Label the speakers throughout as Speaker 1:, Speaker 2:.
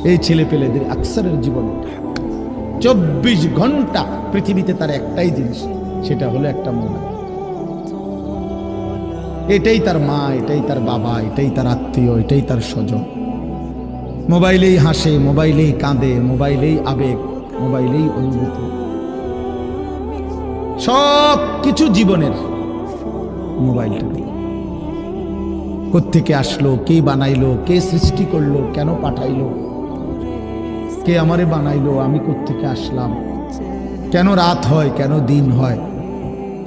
Speaker 1: এই ছেলে পেলেদের আকসারের জীবনে 24 ঘন্টা পৃথিবীতে তার একটাই জিনিস, সেটা হলো একটা মোবাইল। এটাই তার মা, এটাই তার বাবা, এটাই তার আত্মীয়, এটাই তার স্বজন। মোবাইলেই হাসে, মোবাইলেই কাঁদে, মোবাইলেই আবেগ, মোবাইলেই অনুভূতি, সব কিছু জীবনের মোবাইলটা। কোত্থেকে আসলো, কে বানাইলো, কে সৃষ্টি করলো, কেন পাঠাইলো, কে আমারে বানাইলো, আমি কোত্থেকে আসলাম, কেন রাত হয়, কেন দিন হয়,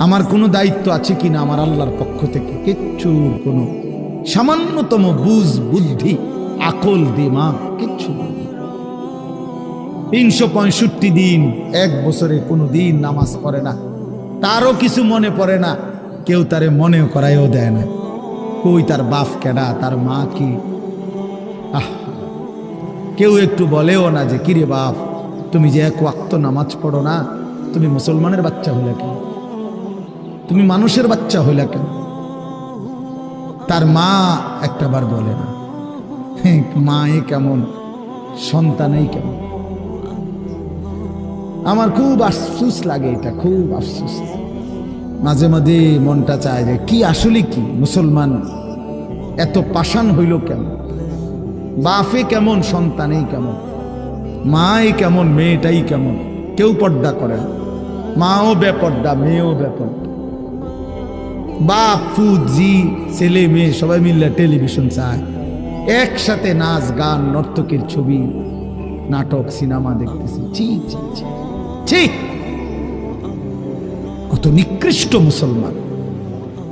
Speaker 1: আমার কোনো দায়িত্ব আছে কিনা আমার আল্লাহর পক্ষ থেকে, কিচ্ছুর কোনো সামান্যতম বুঝ, বুদ্ধি, আকল, দিমাগ কিচ্ছু। 365 দিন, এক বছরে কোনো দিন নামাজ পড়ে না, তারও কিছু মনে পড়ে না, কেউ তারে মনেও করাইও দেয় না। কই তার বাপ কেডা, তার মা কি, কেউ একটু বলেও না যে কিরে বাপ, তুমি যে এক ওয়াক্ত নামাজ পড়ো না, তুমি মুসলমানের বাচ্চা হইলা কেন, তুমি মানুষের বাচ্চা হইলা কেন? তার মা একটাবার বলে না, মা এ কেমন, সন্তানেই কেমন। আমার খুব আফসোস লাগে, এটা খুব আফসোস। মাঝে মাঝে মনটা চায় যে কি আসলে কি মুসলমান এত পাষাণ হইল কেন? বাপে কেমন, সন্তানেই কেমন, মাই কেমন, মেয়েটাই কেমন। কেউ পর্দা করে না, মাও বেপর্দা, মেয়েও বেপর্দা। বাপ ফুদ জি ছেলে মেয়ে সবাই মিলে টেলিভিশন চায়, একসাথে নাচ গান, নর্তকীর ছবি, নাটক, সিনেমা দেখতেছি। ছি ছি ছি ছি, কত নিকৃষ্ট মুসলমান,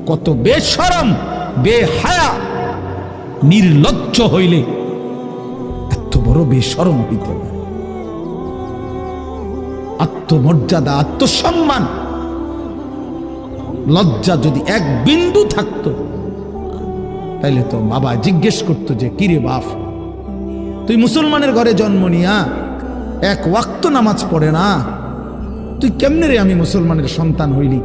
Speaker 1: কত বেশরম, বেহায়া, নির্লজ্জ হইলে এত বড় বেশরম হইতে পারে? আত্মমর্যাদা, আত্মসম্মান, লজ্জা যদি এক বিন্দু থাকতো, তাইলে তো বাবা জিজ্ঞেস করতো যে কিরে বাপ, তুই মুসলমানের ঘরে জন্ম নিয়া এক ওয়াক্ত নামাজ পড়ে না, তুই কেমনে রে আমি মুসলমানের সন্তান হইলি?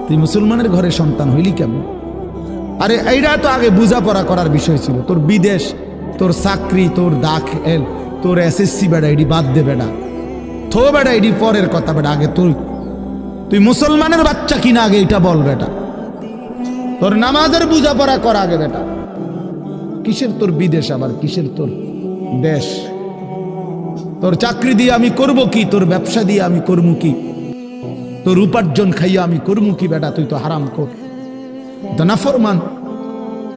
Speaker 1: তুই মুসলমানের ঘরে সন্তান হইলি কেমন? আরে এইটা তো আগে বোঝাপড়া করার বিষয় ছিল। তোর বিদেশ, তোর চাকরি, তোর দাখিল, তোর এসএসসি বেড়া, এডি বাদ দে বেড়া, থো বেড়া, এডি পরের কথা বেড়া। আগে তুই মুসলমানের বাচ্চা কিনা আগে এটা বল বেটা। তোর নামাজের বোঝাপড়া কর আগে বেটা। কিসের তোর বিদেশ, আবার কিসের তোর দেশ? তোর চাকরি দিয়ে আমি করব কি, তোর ব্যবসা দিয়ে আমি করবো কি, তোর উপার্জন খাইয়া আমি করবো কি বেটা? তুই তো হারাম কর, তো নাফরমান।